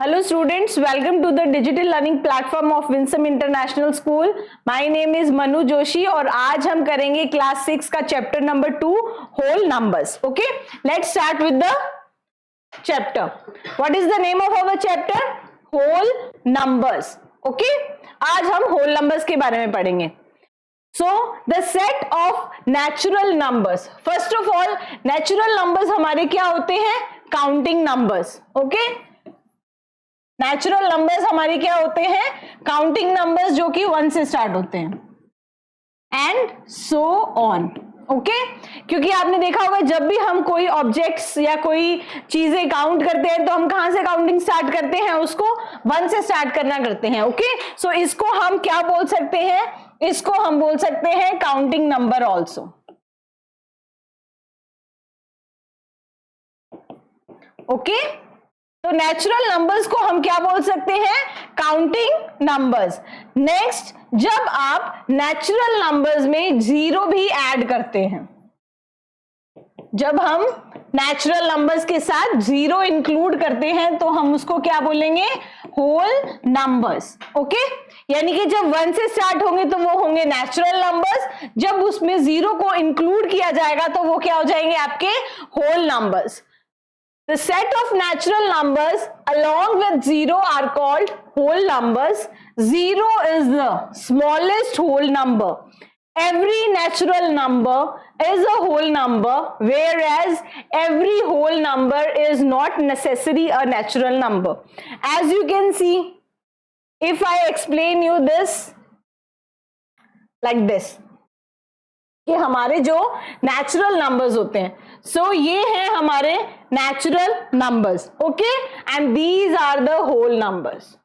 Hello students, welcome to the digital learning platform of Winsome International School. My name is Manu Joshi और आज हम करेंगे class 6 का chapter number 2 whole numbers. Okay, let's start with the chapter. What is the name of our chapter? Whole numbers. Okay, आज हम whole numbers के बारे में पढ़ेंगे. So the set of natural numbers. First of all, natural numbers हमारे क्या होते हैं? Counting numbers. Okay. Natural numbers हमारे क्या होते हैं? काउंटिंग नंबर्स जो कि 1 से स्टार्ट होते हैं एंड सो ऑन. ओके, क्योंकि आपने देखा होगा जब भी हम कोई ऑब्जेक्ट्स या कोई चीजें काउंट करते हैं तो हम कहां से काउंटिंग स्टार्ट करते हैं? उसको 1 से स्टार्ट करना करते हैं. ओके, सो इसको हम क्या बोल सकते हैं? इसको हम बोल सकते हैं काउंटिंग नंबर ऑल्सो. ओके, तो नेचुरल नंबर्स को हम क्या बोल सकते हैं? Counting numbers. नेक्स्ट, जब आप नेचुरल नंबर्स में जीरो भी ऐड करते हैं, जब हम नेचुरल नंबर्स के साथ जीरो इंक्लूड करते हैं तो हम उसको क्या बोलेंगे? Whole numbers. ओके, यानी कि जब 1 से स्टार्ट होंगे तो वो होंगे नेचुरल नंबर्स, जब उसमें जीरो को इंक्लूड किया जाएगा तो वो क्या हो जाएंगे? आपके whole numbers. The set of natural numbers along with zero are called whole numbers. Zero is the smallest whole number. Every natural number is a whole number, whereas every whole number is not necessarily a natural number. As you can see, if I explain you this like this, कि हमारे जो natural numbers होते हैं, सो ये हैं हमारे natural numbers. Okay, and these are the whole numbers.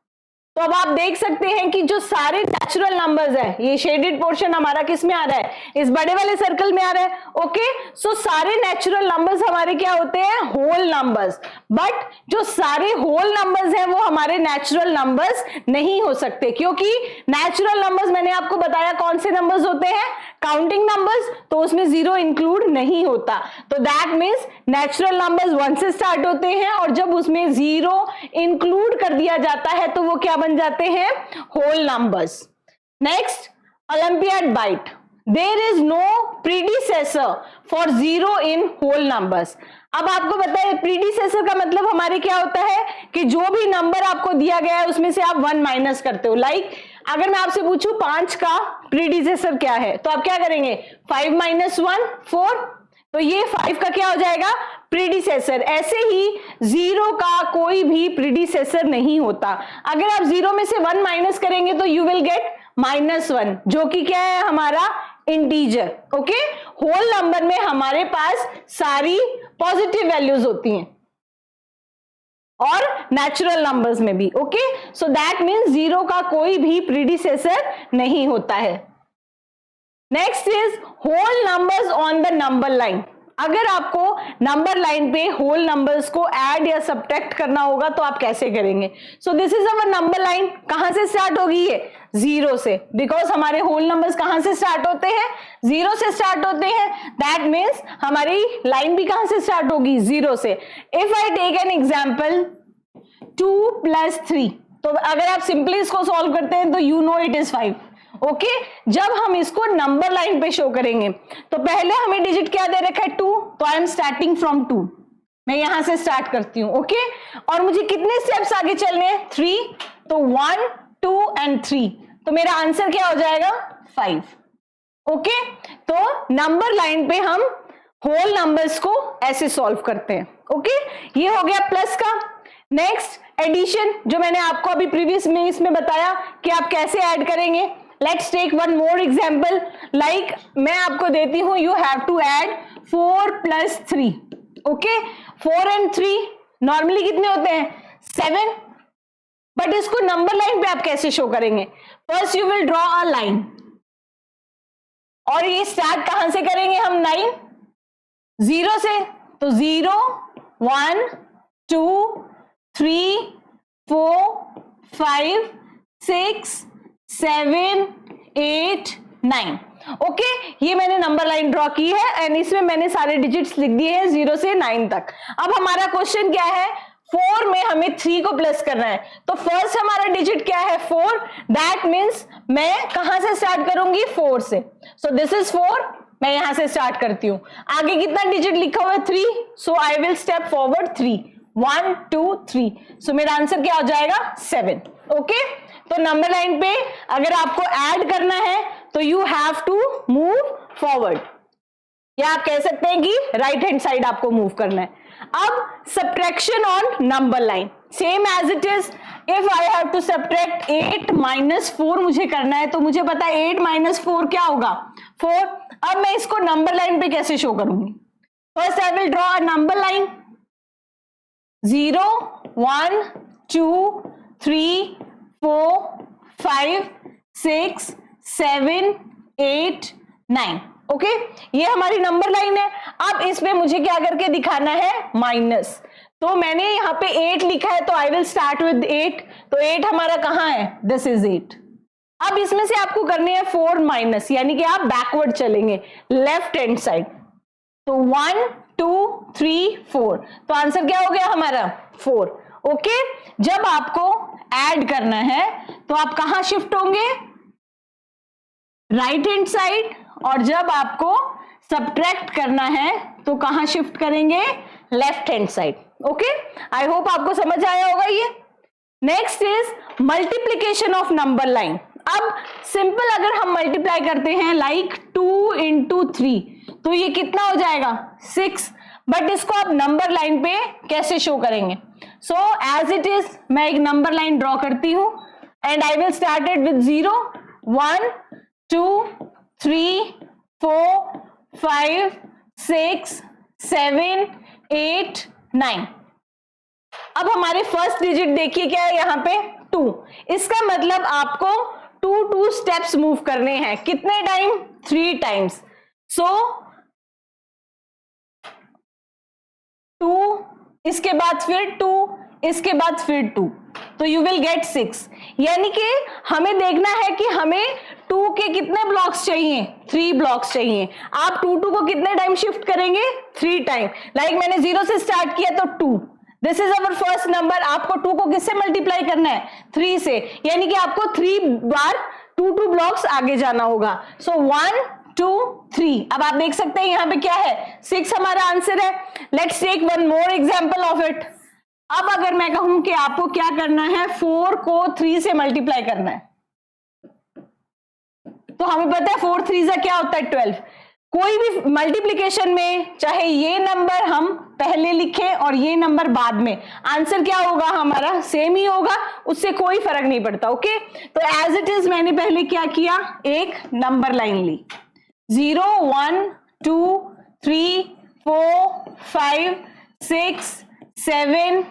तो अब आप देख सकते हैं कि जो सारे नेचुरल नंबर्स है, ये शेडेड पोर्शन हमारा किस में आ रहा है? इस बड़े वाले सर्कल में आ रहा है. ओके, सो सारे नेचुरल नंबर्स हमारे क्या होते हैं? Whole numbers. बट जो सारे होल नंबर्स हैं वो हमारे नेचुरल नंबर्स नहीं हो सकते, क्योंकि नेचुरल नंबर्स मैंने आपको बताया कौन से नंबर्स होते हैं? काउंटिंग नंबर्स, तो उसमें जीरो इंक्लूड नहीं होता. तो दैट मीन्स नेचुरल नंबर्स 1 से स्टार्ट होते हैं और जब उसमें जीरो इंक्लूड कर दिया जाता है तो वो क्या बन जाते हैं? Whole numbers. Next, olympiad byte. There is no predecessor for zero in whole numbers. अब आपको पता है प्रीडिसेसर का मतलब हमारे क्या होता है कि जो भी नंबर आपको दिया गया है उसमें से आप 1 माइनस करते हो. लाइक अगर मैं आपसे पूछूं 5 का प्रीडिसेसर क्या है, तो आप क्या करेंगे? 5 माइनस 1 4. तो ये 5 का क्या हो जाएगा? प्रीडिसेसर. ऐसे ही जीरो का कोई भी प्रीडिसेसर नहीं होता. अगर आप जीरो में से 1 माइनस करेंगे तो यू विल गेट -1, जो कि क्या है? हमारा इंटीजर. ओके, होल नंबर में हमारे पास सारी पॉजिटिव वैल्यूज होती हैं और नेचुरल नंबर्स में भी. Okay, so that means zero का कोई भी प्रीडिसेसर नहीं होता है. Next is whole numbers on the number line. अगर आपको नंबर लाइन पे होल नंबर्स को ऐड या सब्ट्रैक्ट करना होगा तो आप कैसे करेंगे? So this is our number line. कहां से स्टार्ट होगी? ये जीरो से, बिकॉज हमारे होल नंबर्स कहां से स्टार्ट होते हैं? जीरो से स्टार्ट होते हैं. दैट मीन्स हमारी लाइन भी कहां से स्टार्ट होगी? जीरो से. If I take an example 2 + 3, तो अगर आप सिंपली इसको सॉल्व करते हैं तो you know it is 5. Okay, जब हम इसको नंबर लाइन पे शो करेंगे तो पहले हमें डिजिट क्या दे रखा है? 2. तो आई एम स्टार्टिंग फ्रॉम 2. मैं यहां से स्टार्ट करती हूं. ओके, और मुझे कितने स्टेप्स आगे चलने हैं? 3. तो 1 2 एंड 3. तो मेरा आंसर क्या हो जाएगा? 5. ओके, तो नंबर लाइन पे हम होल नंबर्स को ऐसे सॉल्व करते हैं. ओके, ये हो गया प्लस का. नेक्स्ट, एडिशन, जो मैंने आपको अभी प्रीवियस में इसमें बताया कि आप कैसे ऐड करेंगे. Let's take one more example. Like मैं आपको देती हूं, you have to add 4 + 3. Okay, 4 and 3 normally कितने होते हैं? 7. बट इसको नंबर लाइन पे आप कैसे शो करेंगे? First you will draw a line, और ये स्टार्ट कहां से करेंगे हम? 9 0 से. तो 0 1 2 3 4 5 6 7 8 9. ओके, ये मैंने नंबर लाइन ड्रॉ की है एंड इसमें मैंने सारे डिजिट्स लिख दिए हैं 0 से 9 तक. अब हमारा क्वेश्चन क्या है? 4 में हमें 3 को प्लस करना है, तो फर्स्ट हमारा डिजिट क्या है 4, दैट मीन्स मैं कहां से स्टार्ट करूंगी 4 से, सो दिस इज 4, मैं यहां से स्टार्ट करती हूं। आगे कितना डिजिट लिखा हुआ है 3, सो आई विल स्टेप फॉरवर्ड 3, 1 2 3, सो मेरा आंसर क्या हो जाएगा 7। ओके, तो नंबर लाइन पे अगर आपको ऐड करना है तो you have to move forward, या आप कह सकते हैं कि राइट हैंड साइड आपको मूव करना है। अब subtraction on number line same as it is, if I have to subtract 8 minus 4 मुझे करना है, तो मुझे पता है 8 माइनस 4 क्या होगा 4। अब मैं इसको नंबर लाइन पे कैसे शो करूंगी, first I will draw a number line 0 1 2 3 4 5 6 7 8 9। Okay, ये हमारी नंबर लाइन है। अब इसमें मुझे क्या करके दिखाना है माइनस, तो मैंने यहाँ पे 8 लिखा है, तो आई विल स्टार्ट विद 8, तो 8 हमारा कहां है, दिस इज 8। अब इसमें से आपको करने हैं 4 माइनस, यानी कि आप बैकवर्ड चलेंगे लेफ्ट हैंड साइड, तो 1 2 3 4, तो आंसर क्या हो गया हमारा 4। ओके, जब आपको ऐड करना है तो आप कहां शिफ्ट होंगे, राइट हैंड साइड, और जब आपको सब्ट्रैक्ट करना है तो कहां शिफ्ट करेंगे, left hand side. Okay, I hope आपको समझ आया होगा ये। Next is multiplication of number line. अब सिंपल अगर हम मल्टीप्लाई करते हैं लाइक 2 into 3, तो ये कितना हो जाएगा 6, बट इसको आप नंबर लाइन पे कैसे शो करेंगे, सो एज इट इज मैं एक नंबर लाइन ड्रॉ करती हूं and I will start it with 0 1 2 3 4 5 6 7 8 9। अब हमारे फर्स्ट डिजिट देखिए क्या है यहाँ पे 2, इसका मतलब आपको 2 स्टेप्स मूव करने हैं, कितने टाइम 3 टाइम्स, सो 2, इसके बाद फिर 2, इसके बाद फिर 2, तो यू विल गेट 6। यानी कि हमें देखना है कि हमें 2 के कितने ब्लॉक्स चाहिए, 3 ब्लॉक्स चाहिए। आप 2 को कितने टाइम शिफ्ट करेंगे, 3 टाइम। लाइक मैंने 0 से स्टार्ट किया तो 2, this is our first number. आपको 2 को किससे मल्टीप्लाई करना है, 3 से, यानी कि आपको 3 बार 2 ब्लॉक्स आगे जाना होगा। सो 1 2 3, अब आप देख सकते हैं यहाँ पे क्या है 6 हमारा आंसर है। Let's take one more example of it. अब अगर मैं कहूं कि आपको क्या करना है, 4 को 3 से मल्टीप्लाई करना है, तो हमें पता है 4 3 से क्या होता है 12। कोई भी मल्टीप्लिकेशन में चाहे ये नंबर हम पहले लिखें और ये नंबर बाद में, आंसर क्या होगा हमारा सेम ही होगा, उससे कोई फर्क नहीं पड़ता। ओके, तो एज इट इज मैंने पहले क्या किया, एक number line Lee 0 1 2 3 4 5 6 7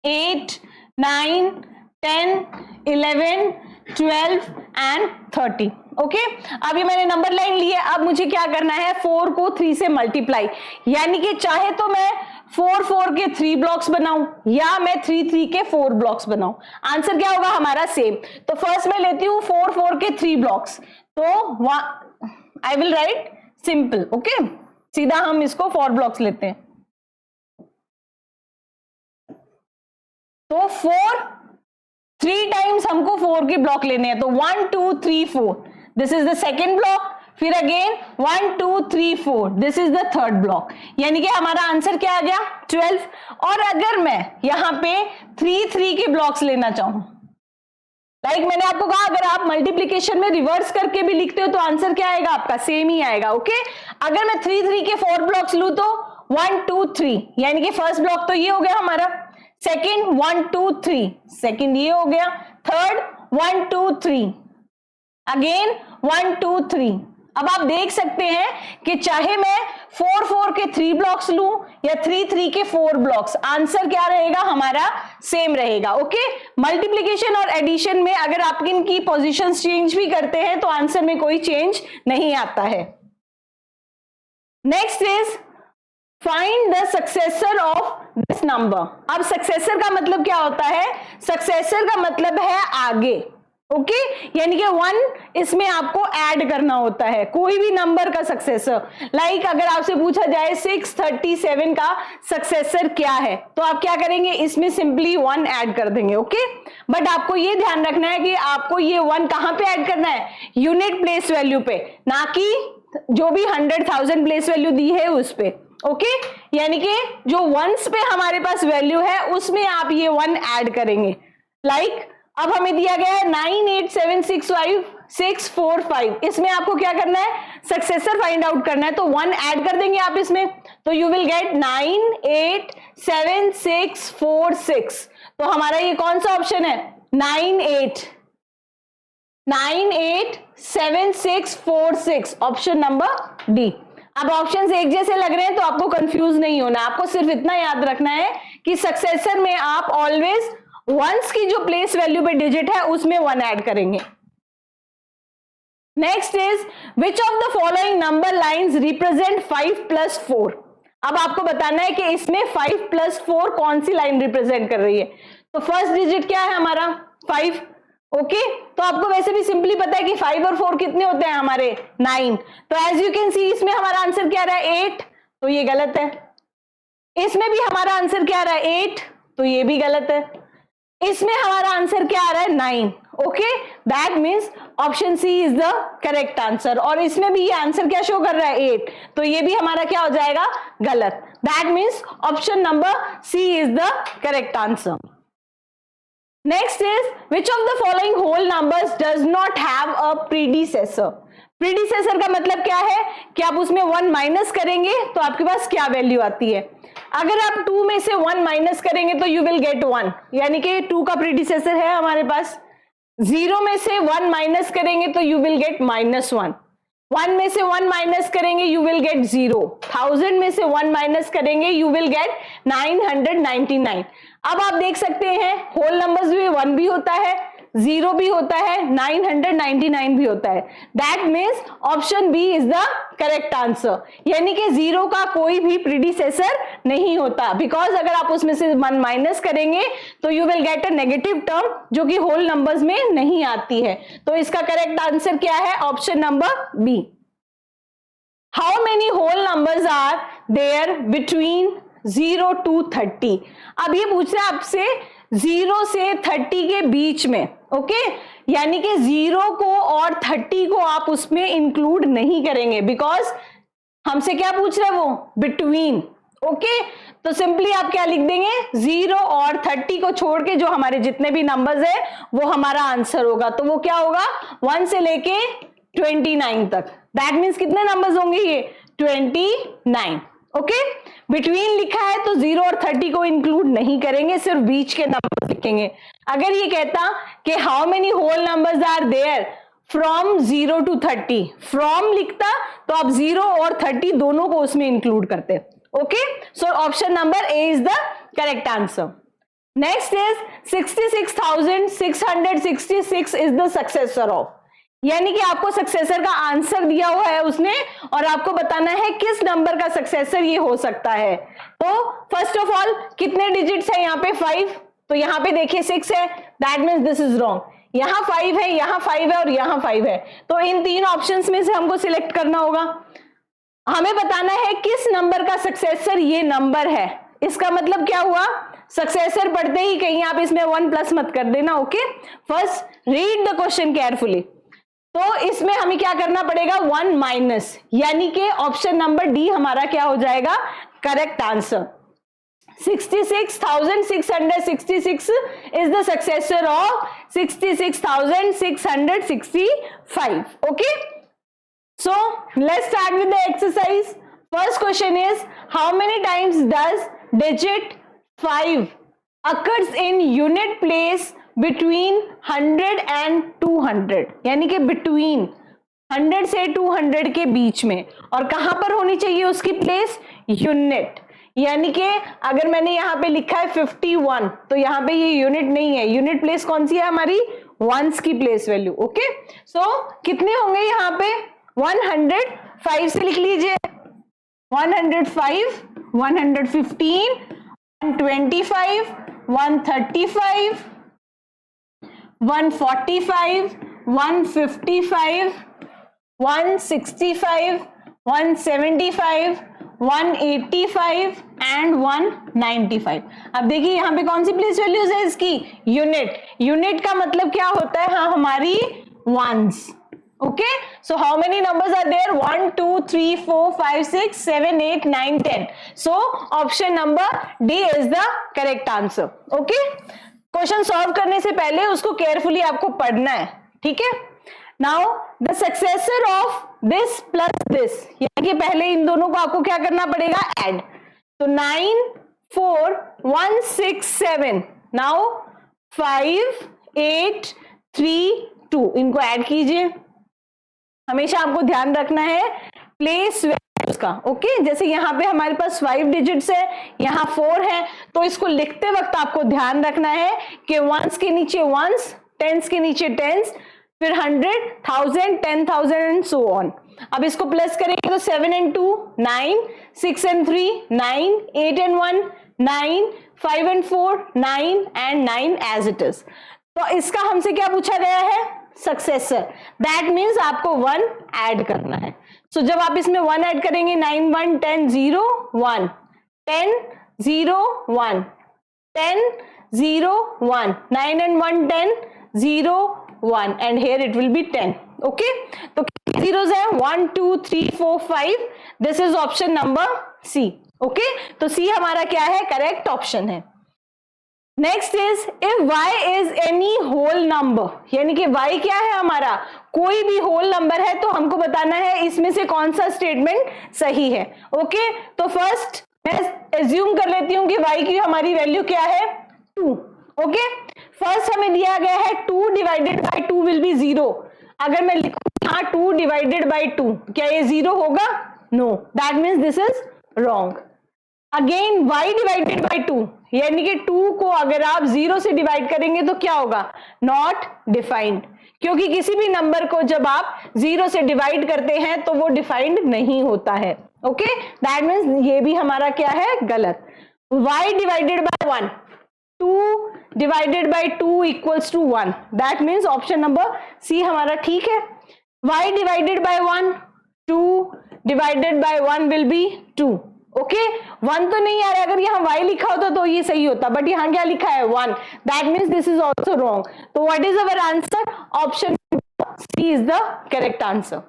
8 9 10 11 12 and 30। Okay, अभी मैंने नंबर लाइन ली है। अब मुझे क्या करना है, 4 को 3 से मल्टीप्लाई, यानी कि चाहे तो मैं 4 4 के 3 ब्लॉक्स बनाऊं या मैं 3 3 के 4 ब्लॉक्स बनाऊं, आंसर क्या होगा हमारा सेम। तो फर्स्ट मैं लेती हूं 4 4 के 3 ब्लॉक्स, तो I will write simple. Okay, सीधा हम इसको 4 ब्लॉक्स लेते हैं, तो 4 3 टाइम्स हमको 4 के ब्लॉक लेने हैं, तो 1 2 3 4, this is the second block, फिर again 1 2 3 4, this is the third block, यानी कि हमारा आंसर क्या आ गया 12। और अगर मैं यहां पे 3 3 के ब्लॉक्स लेना चाहूं, लाइक मैंने आपको कहा अगर आप मल्टीप्लीकेशन में रिवर्स करके भी लिखते हो तो आंसर क्या आएगा आपका सेम ही आएगा। ओके, अगर मैं 3 3 के 4 ब्लॉक्स लूं तो 1 2 3, यानी कि फर्स्ट ब्लॉक तो ये हो गया हमारा, सेकेंड 1 2 3, सेकेंड ये हो गया, थर्ड 1 2 3, अगेन 1 2 3। अब आप देख सकते हैं कि चाहे मैं 4 4 के 3 ब्लॉक्स लूं या 3 3 के 4 ब्लॉक्स, आंसर क्या रहेगा हमारा सेम रहेगा। ओके, मल्टीप्लिकेशन और एडिशन में अगर आप इनकी पोजीशंस चेंज भी करते हैं तो आंसर में कोई चेंज नहीं आता है। Next is find the successor of this number. अब सक्सेसर का मतलब क्या होता है, सक्सेसर का मतलब है आगे, ओके यानी कि 1 इसमें आपको ऐड करना होता है कोई भी नंबर का सक्सेसर। लाइक अगर आपसे पूछा जाए 637 का सक्सेसर क्या है, तो आप क्या करेंगे, इसमें सिंपली 1 ऐड कर देंगे। ओके बट आपको ये ध्यान रखना है कि आपको ये 1 कहां पे ऐड करना है, यूनिट प्लेस वैल्यू पे, ना कि जो भी 100,000 प्लेस वैल्यू दी है उस पे। ओके यानी कि जो वंस पे हमारे पास वैल्यू है उसमें आप ये 1 ऐड करेंगे। लाइक अब हमें दिया गया है 98765 इसमें आपको क्या करना है, सक्सेसर फाइंड आउट करना है, तो 1 ऐड कर देंगे आप इसमें, तो यू विल गेट 98746। तो हमारा ये कौन सा ऑप्शन है, 987646 ऑप्शन नंबर डी। अब ऑप्शन एक जैसे लग रहे हैं तो आपको कंफ्यूज नहीं होना, आपको सिर्फ इतना याद रखना है कि सक्सेसर में आप ऑलवेज वंस की जो प्लेस वैल्यू पे डिजिट है उसमें 1 ऐड करेंगे। Next is which of the following number lines represent 5 + 4। अब आपको बताना है कि इसमें 5 + 4 कौन सी लाइन रिप्रेजेंट कर रही है। तो फर्स्ट डिजिट क्या है हमारा 5। ओके तो आपको वैसे भी सिंपली पता है कि 5 और 4 कितने होते हैं हमारे 9। तो एज यू कैन सी इसमें हमारा आंसर क्या रहा है 8, तो ये गलत है। इसमें भी हमारा आंसर क्या रहा है 8, तो ये भी गलत है। इसमें हमारा आंसर क्या आ रहा है 9। Okay that means option C is the correct answer. और इसमें भी ये आंसर क्या शो कर रहा है 8, तो ये भी हमारा क्या हो जाएगा गलत। That means option number C is the correct answer. Next is which of the following whole numbers does not have a predecessor. Predecessor का मतलब क्या है कि आप उसमें 1 माइनस करेंगे तो आपके पास क्या वैल्यू आती है। अगर आप 2 में से 1 माइनस करेंगे तो यू विल गेट 1, यानी कि 2 का प्रीडिसेसर है हमारे पास। 0 में से 1 माइनस करेंगे तो यू विल गेट -1। 1 में से 1 माइनस करेंगे यू विल गेट 0। 1000 में से 1 माइनस करेंगे यू विल गेट 999। अब आप देख सकते हैं होल नंबर्स में 1 भी होता है, 0 भी होता है, 999 भी होता है। That means option B is the correct answer, यानी कि 0 का कोई भी प्रीडिसेसर नहीं होता, बिकॉज अगर आप उसमें से 1 माइनस करेंगे तो you will get a negative term जो कि होल नंबर्स में नहीं आती है। तो इसका करेक्ट आंसर क्या है, option number B. How many whole numbers are there between 0 to 30। अब ये पूछ रहा है आपसे 0 से 30 के बीच में। ओके यानी कि 0 को और 30 को आप उसमें इंक्लूड नहीं करेंगे, बिकॉज हमसे क्या पूछ रहा है वो बिटवीन। ओके तो सिंपली आप क्या लिख देंगे 0 और 30 को छोड़ के जो हमारे जितने भी नंबर्स है वो हमारा आंसर होगा। तो वो क्या होगा 1 से लेके 29 तक। दैट मीन्स कितने नंबर्स होंगे ये 29। ओके बिटवीन लिखा है तो 0 और 30 को इंक्लूड नहीं करेंगे, सिर्फ बीच के नंबर लिखेंगे। अगर ये कहता कि how many whole numbers are there from 0 to 30, from लिखता तो आप 0 और 30 दोनों को उसमें इंक्लूड करते। Okay so option number A is the correct answer. Next is 66,666 is the successor of, यानी कि आपको सक्सेसर का आंसर दिया हुआ है उसने और आपको बताना है किस नंबर का सक्सेसर ये हो सकता है। तो फर्स्ट ऑफ ऑल कितने डिजिट्स है यहाँ पे 5, तो यहाँ पे देखिए 6 है, that means this is wrong. यहाँ 5 है, यहाँ 5 है और यहाँ 5 है, तो इन 3 ऑप्शंस में से हमको सिलेक्ट करना होगा। हमें बताना है किस नंबर का सक्सेसर ये नंबर है। इसका मतलब क्या हुआ, सक्सेसर पढ़ते ही कहीं आप इसमें 1 प्लस मत कर देना। Okay first read the question carefully. तो इसमें हमें क्या करना पड़ेगा 1 माइनस, यानी कि ऑप्शन नंबर डी हमारा क्या हो जाएगा correct answer. 66,666 is the successor of 66,665. Okay, so let's start with the exercise. First question is how many times does digit 5 occurs in unit place between 100 and 200, यानी कि between 100 से 200 के बीच में, और कहां पर होनी चाहिए उसकी प्लेस यूनिट। यानी कि अगर मैंने यहाँ पे लिखा है 51 तो यहाँ पे ये यूनिट नहीं है, यूनिट प्लेस कौन सी है हमारी वंस की प्लेस वैल्यू। ओके सो कितने होंगे यहाँ पे 105 से लिख लीजिए 105, 115, 125, 135, 145, 155, 165, 175, 185 एंड 195। अब देखिए यहां पे कौन सी प्लेस वैल्यूज है इसकी, यूनिट। यूनिट का मतलब क्या होता है, हाँ हमारी ones. Okay, so how many numbers are there, 1 2 3 4 5 6 7 8 9 10। So option number D is the correct answer. Okay, question solve करने से पहले उसको केयरफुली आपको पढ़ना है, ठीक है। Now the successor of this plus this, यानी कि पहले इन दोनों को आपको क्या करना पड़ेगा, ऐड। तो 9 4 1 6 7, नाउ 5 8 3 2, इनको ऐड कीजिए। हमेशा आपको ध्यान रखना है प्लेस वैल्यूज का। ओके, जैसे यहाँ पे हमारे पास 5 डिजिट्स है, यहाँ 4 है, तो इसको लिखते वक्त आपको ध्यान रखना है कि वंस के नीचे वंस, टेंस के नीचे टेंस, फिर 100, 1000, 10,000 एंड सो ऑन। अब इसको प्लस करेंगे तो 7 and 2 9, 6 and 3 9, 8 and 1 9, 5 and 4 9 and 9 as it is। तो इसका हमसे क्या पूछा गया है, सक्सेसर। दैट मीन्स आपको 1 ऐड करना है। सो जब आप इसमें 1 ऐड करेंगे, 9 1 10 0 1, 10 0 1, 10 0 1, 9 and 1 10 0 1, and here it will be 10। Okay, तो zeros है 1 2 3 4 5, this is option number C. Okay, तो सी हमारा क्या है, करेक्ट ऑप्शन है। Next is if y is any whole number, यानी कि y क्या है हमारा, कोई भी होल नंबर है, तो हमको बताना है इसमें से कौन सा स्टेटमेंट सही है। ओके, तो फर्स्ट मैं एज्यूम कर लेती हूं कि y की हमारी वैल्यू क्या है, 2। ओके, फर्स्ट हमें दिया गया है 2 डिवाइडेड बाय 2 विल बी 0। अगर मैं लिखूं यहाँ 2 डिवाइडेड बाय 2, क्या ये 0 होगा, no, that means this is wrong. Again y divided by 2, यानी कि 2 को अगर आप 0 से डिवाइड करेंगे तो क्या होगा, नॉट डिफाइंड, क्योंकि किसी भी नंबर को जब आप 0 से डिवाइड करते हैं तो वो डिफाइंड नहीं होता है। ओके, दैट मीन्स ये भी हमारा क्या है, गलत। y divided by 1, 2 divided by 2 equals to 1, that means option number C हमारा ठीक है। y divided by 1, 2 divided by 1 will be 2। Okay, 1 तो नहीं आ रहा, अगर यहाँ y लिखा होता तो ये सही होता, बट यहाँ क्या लिखा है, 1, that means this is also wrong. तो what is our answer, option C is the correct answer.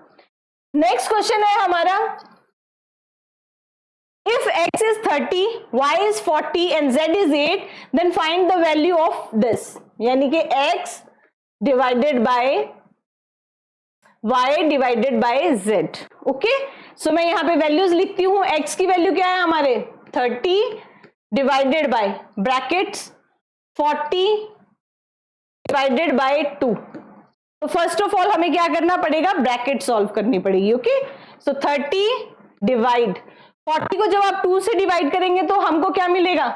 Next question है हमारा, if x is 30, y is 40 and z is 8, then find the value of this, यानी कि x divided by y divided by z। Okay, so मैं यहाँ पे values लिखती हूँ। x की वैल्यू क्या है हमारे, 30 divided bye brackets 40 divided by 2। तो फर्स्ट ऑफ ऑल हमें क्या करना पड़ेगा, ब्रैकेट सॉल्व करनी पड़ेगी। ओके, सो 30 डिवाइड 40 को जब आप 2 से डिवाइड करेंगे तो हमको क्या मिलेगा,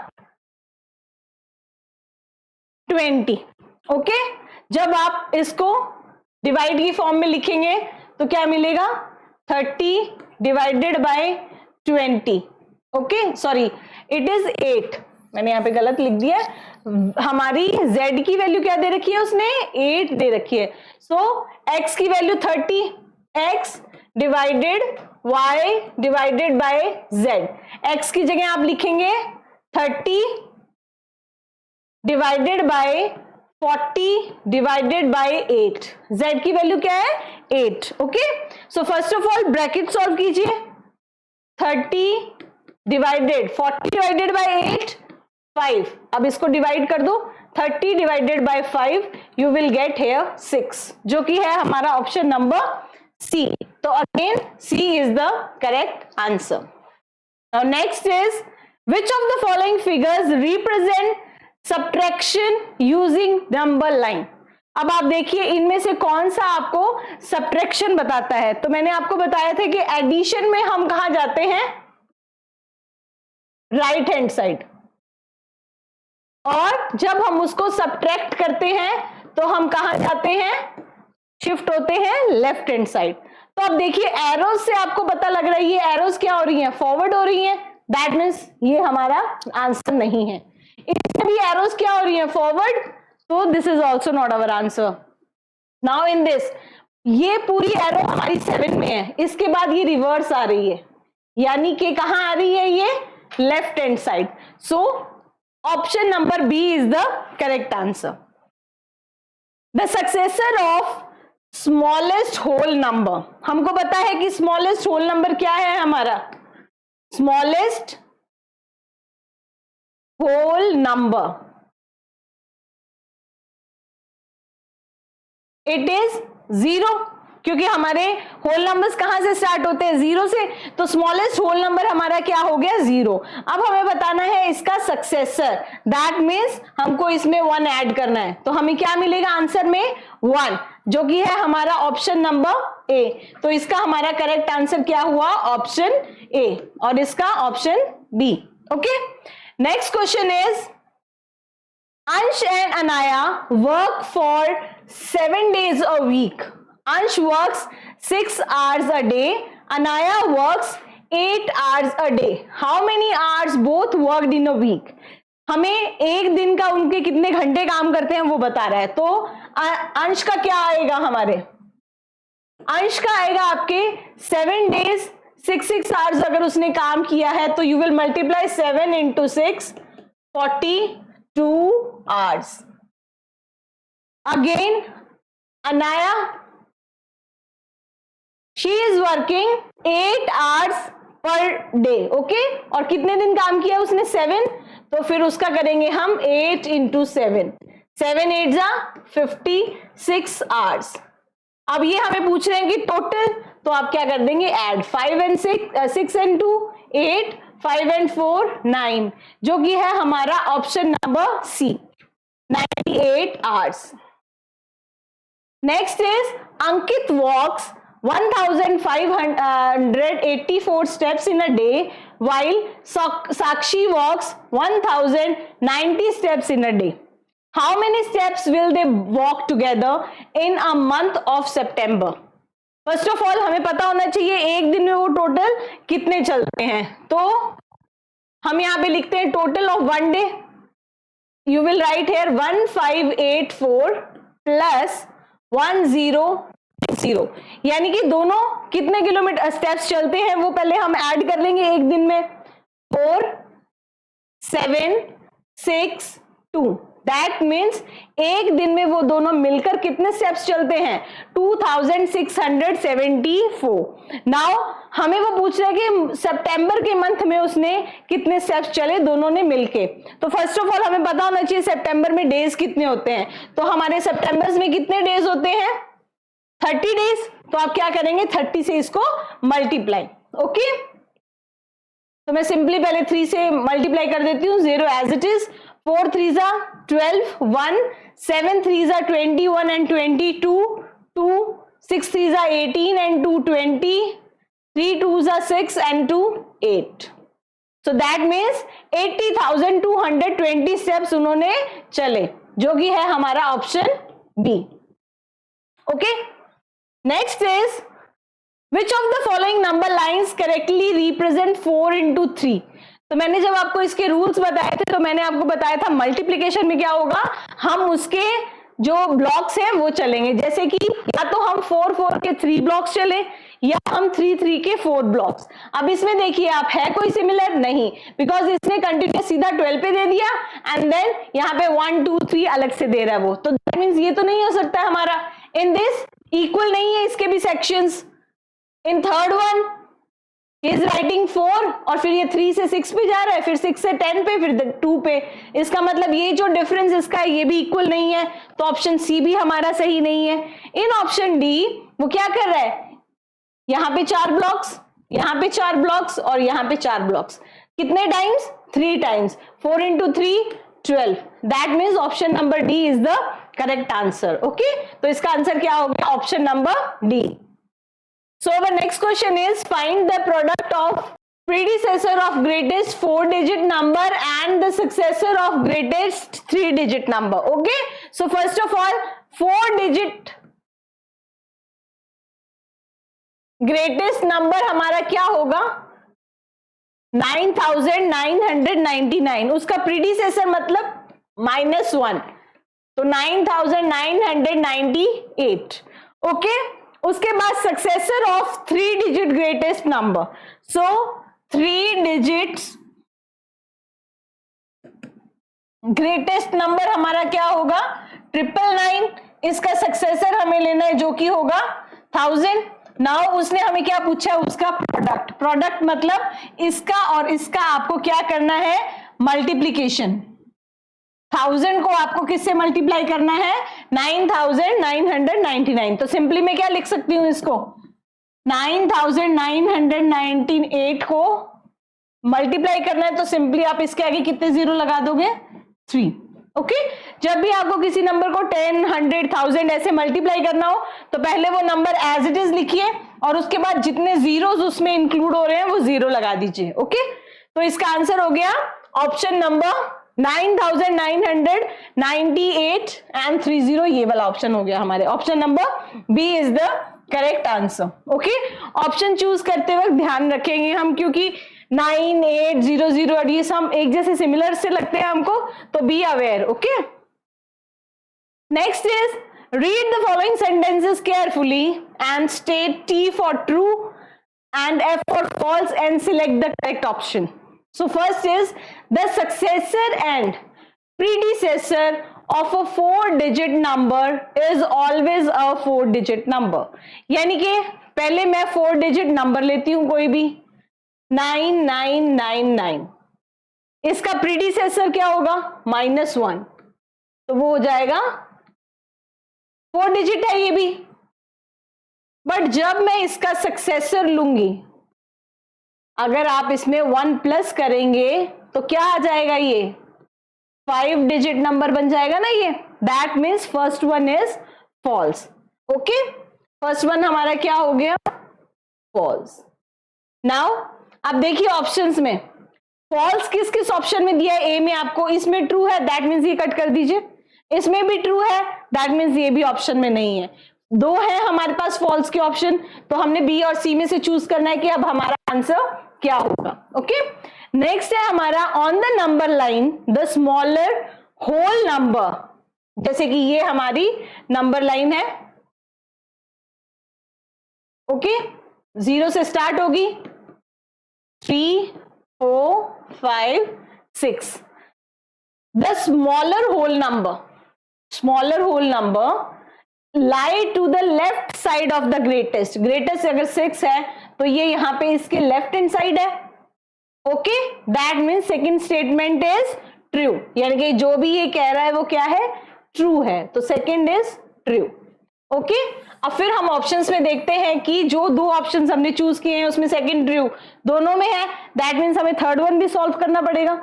20। ओके, जब आप इसको डिवाइड की फॉर्म में लिखेंगे तो क्या मिलेगा, 30 divided bye 20। Okay, sorry it is 8, मैंने यहाँ पे गलत लिख दिया। हमारी z की वैल्यू क्या दे रखी है, उसने 8 दे रखी है। सो x की value 30, x divided y divided bye z। x की जगह आप लिखेंगे 30 divided bye 40 divided by 8। z की वैल्यू क्या है, 8। Okay, so first of all bracket solve कीजिए, 30 डिवाइडेड 40 डिवाइडेड बाय 8 5। अब इसको डिवाइड कर दो, 30 divided by 5 you will get here 6, जो कि है हमारा ऑप्शन नंबर सी। तो again C is the correct answer. Now next is which of the following figures represent subtraction using number line. अब आप देखिए इनमें से कौन सा आपको सब्ट्रैक्शन बताता है। तो मैंने आपको बताया था कि एडिशन में हम कहां जाते हैं, राइट हैंड साइड, और जब हम उसको सब्ट्रैक्ट करते हैं तो हम कहां जाते हैं, शिफ्ट होते हैं लेफ्ट हैंड साइड। तो अब देखिए एरोज से आपको पता लग रहा है ये एरोज क्या हो रही हैं, फॉरवर्ड हो रही हैं, दैट मीन्स ये हमारा आंसर नहीं है। इसमें भी एरोज क्या हो रही हैं, forward, So this is also not our answer. Now in this, ये पूरी एरो हमारी 7 में है, इसके बाद ये रिवर्स आ रही है, यानी कि कहां आ रही है, ये left hand side. So option number B is the correct answer. The successor of smallest whole number, हमको पता है कि स्मॉलेस्ट होल नंबर क्या है हमारा, smallest whole number, it is 0, क्योंकि हमारे होल नंबर्स कहां से स्टार्ट होते हैं, 0 से. तो स्मॉलेस्ट होल नंबर हमारा क्या हो गया, 0. अब हमें बताना है इसका सक्सेसर, दैट मीन्स हमको इसमें 1 ऐड करना है. तो हमें क्या मिलेगा आंसर में, 1, जो कि है हमारा ऑप्शन नंबर ए. तो इसका हमारा करेक्ट आंसर क्या हुआ, ऑप्शन ए, और इसका option B. Okay, next question is, Ansh and Anaya work for 7 days a week. Ansh works 6 hours a day. Anaya works 8 hours a day. How many hours both worked in a week? हमें एक दिन का उनके कितने घंटे काम करते हैं वो बता रहा है. तो अंश का क्या आएगा, हमारे अंश का आएगा आपके 7 days 6 hours अगर उसने काम किया है तो you will multiply 7 into 6, 42 hours. Again, Anaya, she is working 8 hours per day. Okay, और कितने दिन काम किया उसने, 7. तो फिर उसका करेंगे हम 8 into 7, 7 8 जा 56 hours. अब ये हमें पूछ रहे हैं कि टोटल, तो आप क्या कर देंगे, ऐड 5 and 6 and 2 8, 5 and 4 9, जो कि है हमारा option number C, 98 hours. Next is Ankit walks 1584 steps in a day, while Sakshi walks 1090 steps in a day. How many steps will they walk together in a month of September? First of all हमें पता होना चाहिए एक दिन में वो total कितने चलते हैं. तो हम यहां पे लिखते हैं total of 1 day. You will write here 1584 plus 1060, यानी कि दोनों कितने किलोमीटर स्टेप्स चलते हैं वो पहले हम ऐड कर लेंगे एक दिन में. 4 7 6 2, दैट मीन्स एक दिन में वो दोनों मिलकर कितने स्टेप्स चलते हैं, 2674. नाउ हमें वो पूछ रहा है कि सितंबर के मंथ में उसने कितने स्टेप्स चले दोनों ने मिलके. तो फर्स्ट ऑफ ऑल हमें पता होना चाहिए सितंबर में डेज कितने होते हैं. तो हमारे सितंबर में कितने डेज होते हैं, 30 डेज. तो आप क्या करेंगे, 30 से इसको मल्टीप्लाई. ओके, तो मैं सिंपली पहले 3 से मल्टीप्लाई कर देती हूँ, 0 as it is. 4 3 12, 1 7 3 21 and 22, 2 6 3 18 and 2 20, 3 2 6 and 2 8. So that means 80,220 steps उन्होंने चले, जो कि है हमारा option B. Okay, next is, which of the following number lines correctly represent 4 into 3? तो मैंने जब आपको इसके रूल्स बताए थे तो मैंने आपको बताया था मल्टीप्लिकेशन में क्या होगा, हम उसके जो ब्लॉक्स हैं वो चलेंगे. जैसे कि या तो हम 4 4 के 3 ब्लॉक्स चले या हम 3 3 के 4 ब्लॉक्स. अब इसमें देखिए आप, है कोई सिमिलर, नहीं, बिकॉज इसने कंटिन्यूस सीधा 12 पे दे दिया एंड देन यहाँ पे 1 2 3 अलग से दे रहा है वो. तो दैट मीन्स ये तो नहीं हो सकता हमारा. इन दिस इक्वल नहीं है इसके भी sections. In third one is writing 4 और फिर ये 3 से 6 पे जा रहा है, फिर 6 से 10 पे, फिर 2 पे. इसका मतलब ये जो डिफरेंस इसका है ये भी इक्वल नहीं है. तो ऑप्शन सी भी हमारा सही नहीं है. इन ऑप्शन डी वो क्या कर रहा है, यहां पे 4 ब्लॉक्स, यहां पे 4 ब्लॉक्स और यहां पे 4 ब्लॉक्स. कितने times, 3 times. 4 into 3 12. That means option number D is the correct answer. Okay, तो इसका आंसर क्या हो गया, option number D. So our next question is, find the product of predecessor of greatest 4-digit number and the successor of greatest 3-digit number. Okay, so first of all 4-digit greatest number हमारा क्या होगा, 9999. उसका predecessor मतलब -1. तो 9998. Okay, उसके बाद successor of 3 digit greatest number, so 3 digits greatest number हमारा क्या होगा 999. इसका सक्सेसर हमें लेना है जो कि होगा 1000. नाउ उसने हमें क्या पूछा, उसका प्रोडक्ट मतलब इसका और इसका आपको क्या करना है, मल्टीप्लीकेशन. 1000 को आपको किससे मल्टीप्लाई करना है, 9999. तो सिंपली मैं क्या लिख सकती हूं इसको, 9998 को मल्टीप्लाई करना है, तो सिंपली आप इसके आगे कितने जीरो लगा दोगे, 3. ओके, जब भी आपको किसी नंबर को 10, 100, 1000 ऐसे मल्टीप्लाई करना हो तो पहले वो नंबर एज इट इज लिखिए और उसके बाद जितने जीरोस उसमें इंक्लूड हो रहे हैं वो जीरो लगा दीजिए. ओके, तो इसका आंसर हो गया ऑप्शन नंबर 9998 एंड 30. ये वाला ऑप्शन हो गया हमारे, option number B is the correct answer. Okay, option choose करते वक्त ध्यान रखेंगे हम, क्योंकि 9, 8, 0, 0 और ये सब एक जैसे सिमिलर से लगते हैं हमको, तो be aware. Okay, next is read the following sentences carefully and state T for true and F for false and select the correct option. So first is the successor and predecessor of a 4-digit number is always a 4-digit number. यानी कि पहले मैं 4-digit number लेती हूं कोई भी 9999. इसका predecessor क्या होगा, -1, तो वो हो जाएगा 4-digit है ये भी. बट जब मैं इसका सक्सेसर लूंगी, अगर आप इसमें 1 प्लस करेंगे तो क्या आ जाएगा, ये 5-digit नंबर बन जाएगा ना ये. That means first one is false. Okay, first one हमारा क्या हो गया, फॉल्स. नाउ अब देखिए ऑप्शंस में फॉल्स किस किस ऑप्शन में दिया है. ए में आपको, इसमें ट्रू है, दैट मीन्स ये कट कर दीजिए. इसमें भी ट्रू है, दैट मीन्स ये भी ऑप्शन में नहीं है. 2 है हमारे पास फॉल्स के ऑप्शन, तो हमने बी और सी में से चूज करना है कि अब हमारा आंसर क्या होगा. ओके, नेक्स्ट है हमारा on the number line the smaller whole number. जैसे कि ये हमारी नंबर लाइन है. ओके, 0 से स्टार्ट होगी, 3, 4, 5, 6. The smaller whole number lie to the left side of the greatest. अगर 6 है तो ये यहां पे इसके लेफ्ट हैंड साइड है. Okay, that means second statement is true, यानी कि जो भी ये कह रहा है वो क्या है, ट्रू है. तो सेकेंड इज ट्रू. ओके, अब फिर हम ऑप्शंस में देखते हैं कि जो 2 ऑप्शंस हमने चूज किए हैं उसमें सेकेंड ट्रू दोनों में है, दैट मीन्स हमें थर्ड वन भी सॉल्व करना पड़ेगा.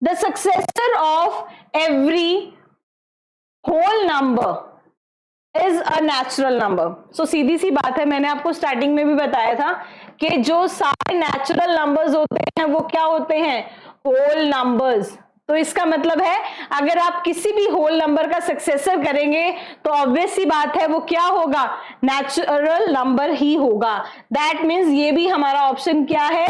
The successor of every whole number is a natural number. So सीधी सी बात है, मैंने आपको स्टार्टिंग में भी बताया था कि जो सारे नेचुरल नंबर्स होते हैं वो क्या होते हैं, होल नंबर्स. तो इसका मतलब है अगर आप किसी भी होल नंबर का सक्सेसर करेंगे तो ऑब्वियस सी बात है वो क्या होगा, नेचुरल नंबर ही होगा. दैट मीन्स ये भी हमारा ऑप्शन क्या है,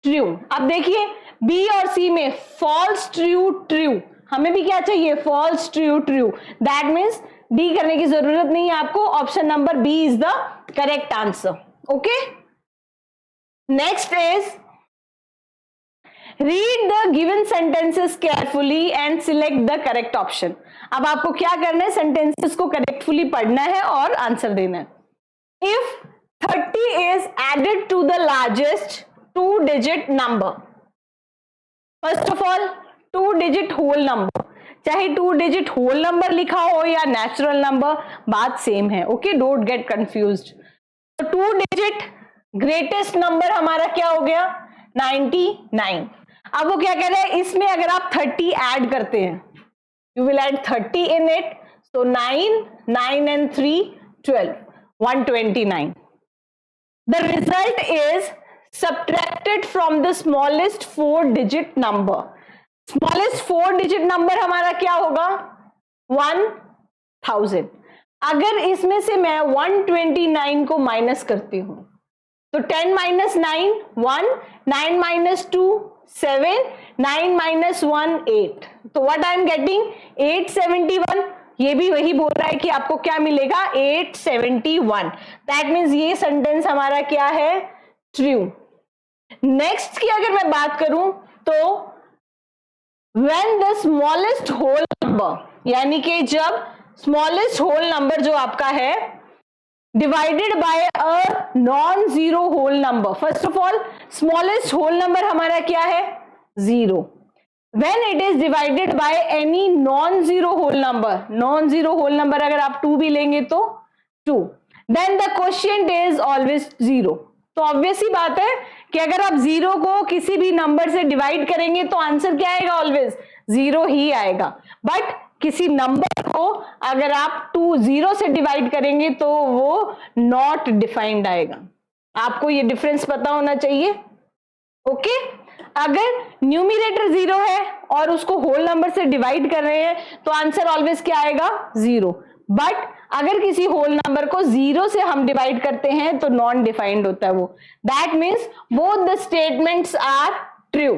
ट्रू. अब देखिए बी और सी में फॉल्स ट्रू ट्रू, हमें भी क्या चाहिए, false true true. That means D करने की जरूरत नहीं है आपको, option number B is the correct answer. Okay, next is read the given sentences carefully and select the correct option. अब आपको क्या करना है, सेंटेंसेस को करेक्टफुली पढ़ना है और आंसर देना है. If 30 is added to the largest 2-digit number, first of all 2-digit whole number, चाहे 2-digit होल नंबर लिखा हो या नेचुरल नंबर, बात सेम है. Okay, don't get confused. तो 2-digit ग्रेटेस्ट नंबर हमारा क्या हो गया, 99. अब वो क्या कह रहे हैं, इसमें अगर आप 30 ऐड करते हैं, you will add 30 in it, so 9 and 3 12, 129. The result is subtracted from the smallest 4-digit number. Smallest 4-digit number हमारा क्या होगा, 1000. अगर इसमें से मैं 129 को माइनस करती हूं तो 10 - 9 1, 9 - 2 7, 9 - 1 8. तो व्हाट आई एम गेटिंग 871. ये भी वही बोल रहा है कि आपको क्या मिलेगा 871। दैट मीन्स ये सेंटेंस हमारा क्या है, ट्रू। नेक्स्ट की अगर मैं बात करूं तो when the smallest whole number, यानी कि जब smallest whole number जो आपका है divided by a non-zero whole number, first of all smallest whole number हमारा क्या है, 0। when it is divided by any non-zero whole number, non-zero whole number अगर आप 2 भी लेंगे तो 2, then the quotient is always 0। तो ऑब्वियस ही बात है कि अगर आप 0 को किसी भी नंबर से डिवाइड करेंगे तो आंसर क्या आएगा, ऑलवेज 0 ही आएगा। बट किसी नंबर को अगर आप 0 से डिवाइड करेंगे तो वो नॉट डिफाइंड आएगा। आपको ये डिफरेंस पता होना चाहिए। ओके, अगर न्यूमरेटर 0 है और उसको होल नंबर से डिवाइड कर रहे हैं तो आंसर ऑलवेज क्या आएगा, 0। बट अगर किसी होल नंबर को 0 से हम डिवाइड करते हैं तो नॉन डिफाइंड होता है वो। That means both the statements are true.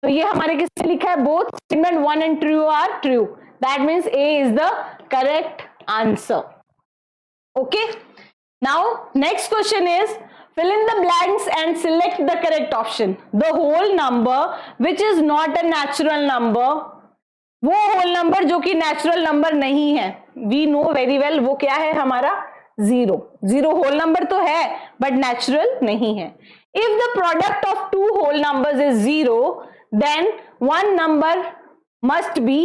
तो ये हमारे किससे लिखा है, both statement 1 and 2 are true. That means A is the correct answer. Okay, now next question is fill in the blanks and select the correct option. The whole number which is not a natural number, वो whole number जो कि natural number नहीं है, we know very well वो क्या है हमारा, 0। 0 whole number तो है बट नेचुरल नहीं है। If the product of 2 whole numbers is 0 then 1 number must be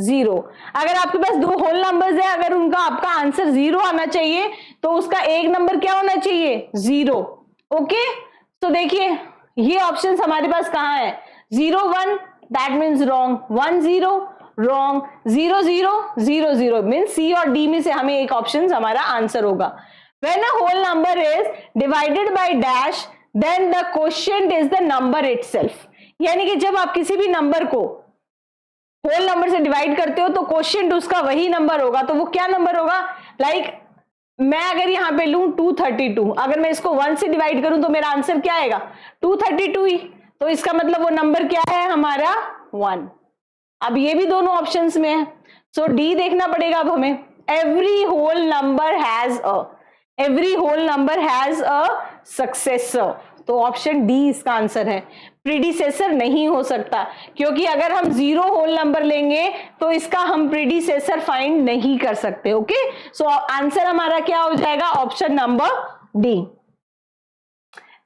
0। अगर आपके पास 2 होल नंबर्स है, अगर उनका आपका आंसर 0 आना चाहिए तो उसका एक नंबर क्या होना चाहिए, 0। ओके, तो देखिए ये ऑप्शंस हमारे पास कहां है, 0 1 that means wrong, 1 0 wrong, 0 0 0 0 means C और डी में से हमें एक ऑप्शन हमारा आंसर होगा। When a whole number is divided by dash then the quotient is the number itself. यानी कि जब आप किसी भी नंबर को होल नंबर से डिवाइड करते हो तो क्वोशिएंट उसका वही नंबर होगा। तो वो क्या नंबर होगा, लाइक मैं अगर यहां पे लूं 232, अगर मैं इसको 1 से डिवाइड करूं तो मेरा आंसर क्या आएगा, 232 ही। तो इसका मतलब वो नंबर क्या है हमारा, 1। अब ये भी दोनों ऑप्शंस में है, सो डी देखना पड़ेगा अब हमें। Every whole number has a successor, तो ऑप्शन डी इसका आंसर है। प्रीडिसेसर नहीं हो सकता, क्योंकि अगर हम 0 होल नंबर लेंगे तो इसका हम प्रीडिसेसर फाइंड नहीं कर सकते। ओके, सो आंसर हमारा क्या हो जाएगा, option number D.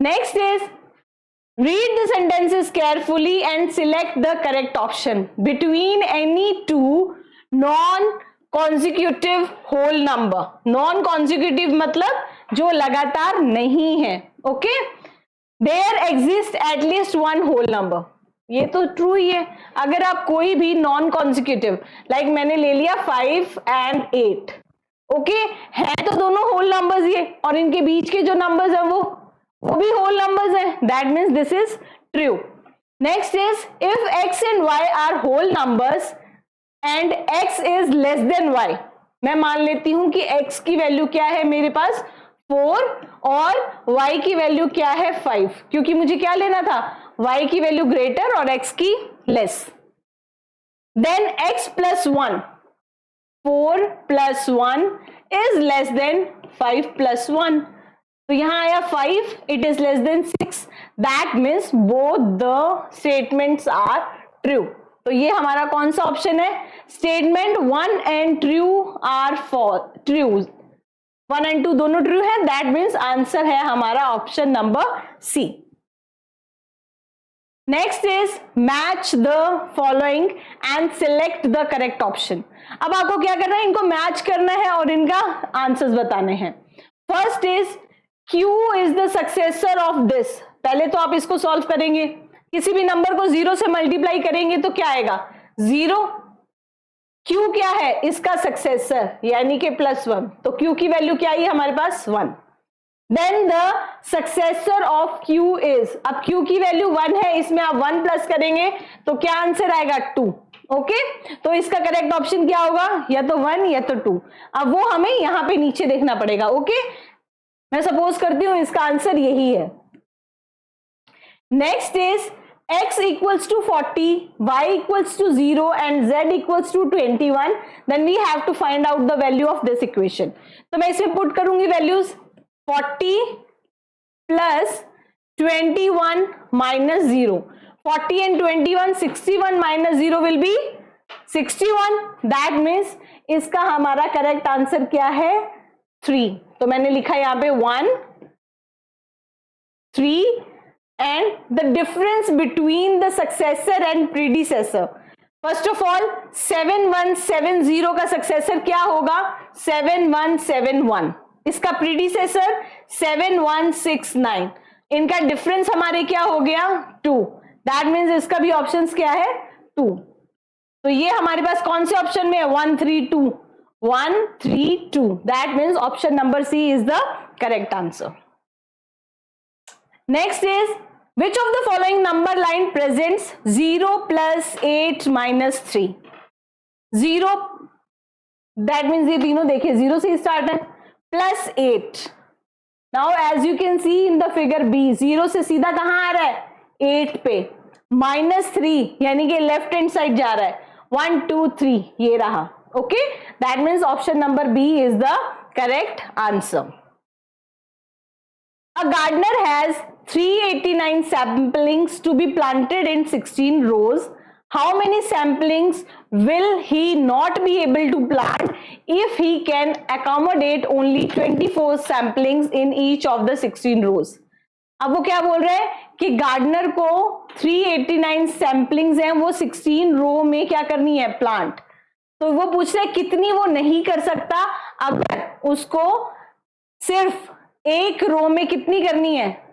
Next is read the sentences carefully and select the correct option between any 2 non-consecutive whole number। non-consecutive मतलब जो लगातार नहीं है। Okay, there exists at least 1 whole number, ये तो ट्रू ही है। अगर आप कोई भी नॉन कॉन्सिक्यूटिव, लाइक मैंने ले लिया 5 and 8, ओके, है तो दोनों होल नंबर्स ये, और इनके बीच के जो नंबर्स हैं वो भी होल नंबर्स हैं। That means this is true. Next is if x and y are whole numbers and x is less than y, मैं मान लेती हूं कि x की वैल्यू क्या है मेरे पास 4 और y की वैल्यू क्या है 5, क्योंकि मुझे क्या लेना था, y की वैल्यू ग्रेटर और x की less. Then x plus 1, 4 plus 1 is less than 5 plus 1, तो यहां आया 5, it is less than 6। That means both the statements are true. तो ये हमारा कौन सा ऑप्शन है, statement 1 and 2 are true, 1 and 2 दोनों ट्रू है। दैट मीन्स आंसर है हमारा option number C. Next is match the following and select the correct option. अब आपको क्या करना है, इनको मैच करना है और इनका आंसर्स बताने हैं। First is Q is the successor of this। पहले तो आप इसको सॉल्व करेंगे, किसी भी नंबर को 0 से मल्टीप्लाई करेंगे तो क्या आएगा, 0। Q क्या है, इसका सक्सेसर यानी कि +1, तो Q की वैल्यू क्या आई हमारे पास 1। Then the successor of Q is, अब Q की वैल्यू 1 है, इसमें आप 1 प्लस करेंगे तो क्या आंसर आएगा 2। ओके, तो इसका करेक्ट ऑप्शन क्या होगा, या तो 1 या तो 2। अब वो हमें यहां पे नीचे देखना पड़ेगा। ओके, मैं सपोज करती हूं इसका आंसर यही है। Next is x equals to 40, y equals to 0 and z equals to 21, then we have to find out the value of this equation. तो मैं इसमें पुट करूंगी values 40 plus 21 minus 0. 40 and 21, 61 minus 0 will be 61. That means इसका हमारा correct answer क्या है 3. तो मैंने लिखा यहां पे 1, 3 and the difference between the successor and predecessor. First of all 7170 का सक्सेसर क्या होगा 7171, इसका प्रीडिसेसर 7169. इनका डिफरेंस हमारे क्या हो गया 2. दैट मीन्स इसका भी ऑप्शंस क्या है 2. तो ये हमारे पास कौन से ऑप्शन में है 132. 132. That means option number C is the correct answer. Next is which of the following number line presents 0 plus 8 minus 3? 0, that means ये तीनों देखिए 0 से स्टार्ट है, plus 8. Now as you can see in the figure B, 0 से सीधा कहां आ रहा है 8 पे, minus 3 यानी कि लेफ्ट हैंड साइड जा रहा है 1 2 3 ये रहा. Okay, that means option number B is the correct answer. A gardener has 389 saplings to be planted in 16 rows. How many saplings will he not be able to plant if he can accommodate only 24 saplings in each of the 16 rows? अब वो क्या बोल रहे हैं कि gardener को 389 samplings हैं, वो 16 रो में क्या करनी है प्लांट. तो वो पूछ रहे हैं कितनी वो नहीं कर सकता अगर उसको सिर्फ एक रो में कितनी करनी है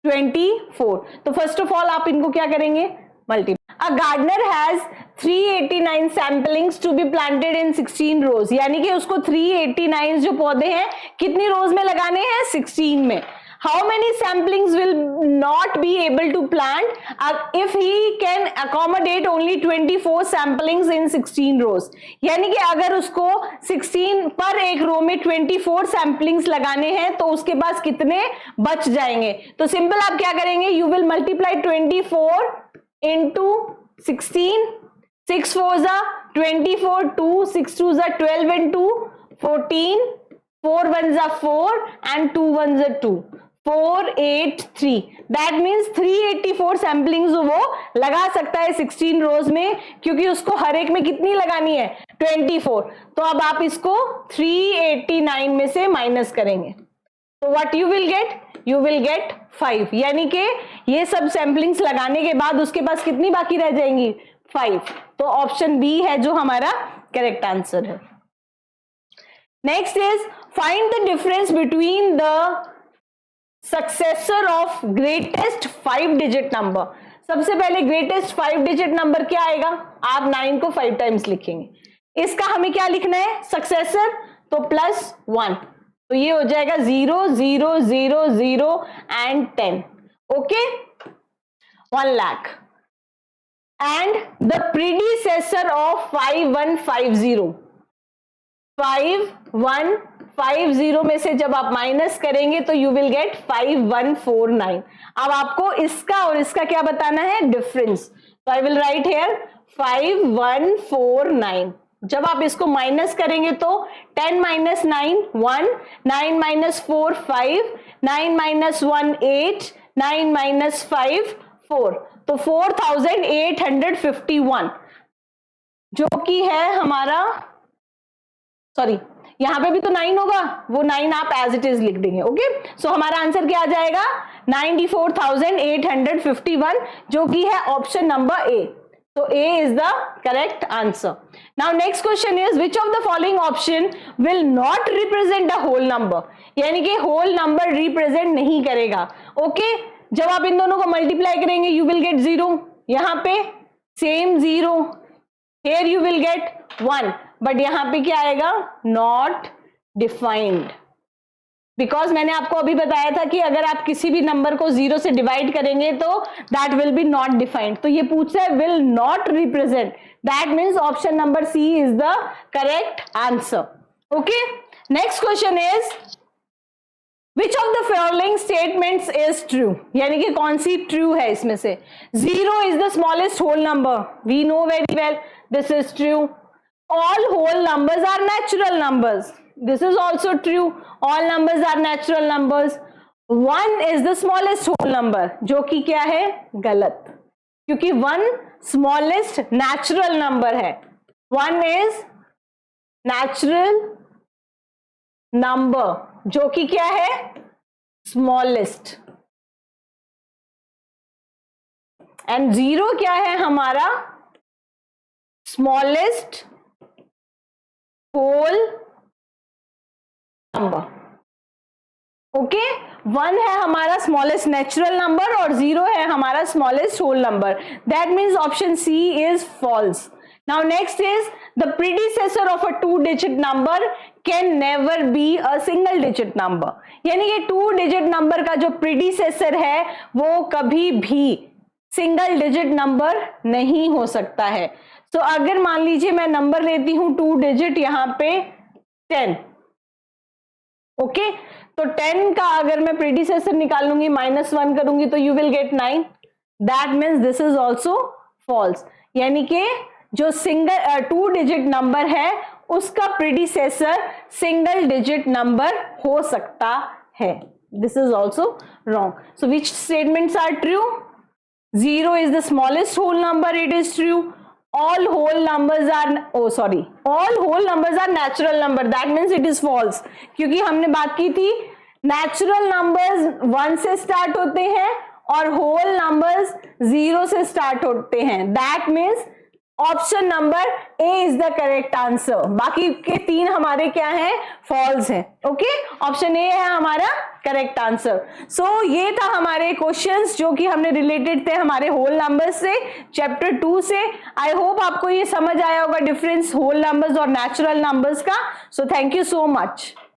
24. तो फर्स्ट ऑफ ऑल आप इनको क्या करेंगे multiply. A gardener has 389 samplings to be planted in 16 rows, यानी कि उसको 389 जो पौधे हैं कितनी रोज में लगाने हैं 16 में. How many samplings will not be able to plant if he can accommodate only 24 samplings in 16 rows? यानी कि अगर उसको 16 पर एक रो में 24 सैम्पलिंग्स लगाने हैं तो उसके पास कितने बच जाएंगे. तो सिंपल आप क्या करेंगे, यू विल मल्टीप्लाई 24 इंटू 16, 6 4 जा 24, 2 6 2 जा 12 and 2 14, 4 1 जा 4 and 2 1 जा 2, 483. दैट मीन्स 384 सैम्पलिंग्स वो लगा सकता है 16 रोज में, क्योंकि उसको हर एक में कितनी लगानी है 24. तो अब आप इसको 389 में से माइनस करेंगे तो what you will gate, you will gate 5. यानी कि ये सब सैम्पलिंग्स लगाने के बाद उसके पास कितनी बाकी रह जाएंगी 5. तो ऑप्शन बी है जो हमारा करेक्ट आंसर है. Next is find the difference between the successor of greatest 5 digit number. सबसे पहले ग्रेटेस्ट 5 डिजिट नंबर क्या आएगा, आप 9 को 5 टाइम्स लिखेंगे. इसका हमें क्या लिखना है सक्सेसर, तो +1, तो ये हो जाएगा 0 0 0 0 and 10. Okay, 1 lakh. And the predecessor of 5150, 5150 में से जब आप माइनस करेंगे तो यू विल गेट 5149. अब आपको इसका और इसका क्या बताना है डिफरेंस. तो आई विल राइट हियर 5149. जब आप इसको माइनस करेंगे तो 10 - 9 1, 9 - 4 5, 9 - 1 8, 9 - 5 4, तो 4851 जो कि है हमारा, सॉरी यहां पे भी तो 9 होगा, वो 9 आप एज इट इज लिख देंगे. ओके, सो हमारा आंसर क्या आ जाएगा 94,851, जो कि है ऑप्शन नंबर ए. तो A is the correct answer. Now next question is which of the following option will not represent a whole number, यानी कि होल नंबर रिप्रेजेंट नहीं करेगा. ओके, जब आप इन दोनों को मल्टीप्लाई करेंगे यू विल गेट 0, यहां पे same 0, here you will gate 1, but यहां पे क्या आएगा नॉट डिफाइंड. बिकॉज मैंने आपको अभी बताया था कि अगर आप किसी भी नंबर को 0 से डिवाइड करेंगे तो that will be not defined. तो ये पूछ रहा है will not represent, that means option number C is the correct answer. Okay, next question is which of the following statements is true, यानी कि कौन सी ट्रू है इसमें से. 0 is the smallest whole number, we know very well, this is true. All whole numbers are natural numbers, this is also true. All numbers are natural numbers. 1 is the smallest whole number, जो कि क्या है, गलत, क्योंकि 1 smallest natural number है. 1 is natural number, जो कि क्या है, smallest. and 0 क्या है हमारा, smallest whole number. ओके, 1 है हमारा स्मॉलेस्ट नेचुरल नंबर और 0 है हमारा smallest whole number. That means option C is false. Now next is the predecessor of a 2 digit number can never be a single digit number, यानी कि 2 digit number का जो predecessor है वो कभी भी सिंगल डिजिट नंबर नहीं हो सकता है. तो अगर मान लीजिए मैं नंबर लेती हूं 2 digit, यहां पे 10, ओके, तो 10 का अगर मैं प्रीडिसेसर निकालूंगी, -1 करूंगी तो you will get 9. That means this is also false, यानी कि जो सिंगल 2 digit नंबर है उसका प्रीडिसेसर सिंगल डिजिट नंबर हो सकता है. This is also wrong. So which statements are true? 0 is the smallest whole number, it is true. All whole numbers are, all whole numbers are natural number, that means it is false. क्योंकि हमने बात की थी natural numbers 1 से start होते हैं और whole numbers 0 से start होते हैं. That means option number A is the correct answer. बाकी के 3 हमारे क्या हैं, फॉल्स हैं. ओके, ऑप्शन ए है हमारा करेक्ट आंसर. सो ये था हमारे क्वेश्चंस जो कि हमने रिलेटेड थे हमारे होल नंबर्स से, चैप्टर 2 से. आई होप आपको ये समझ आया होगा डिफरेंस होल नंबर्स और नेचुरल नंबर्स का. So thank you so much.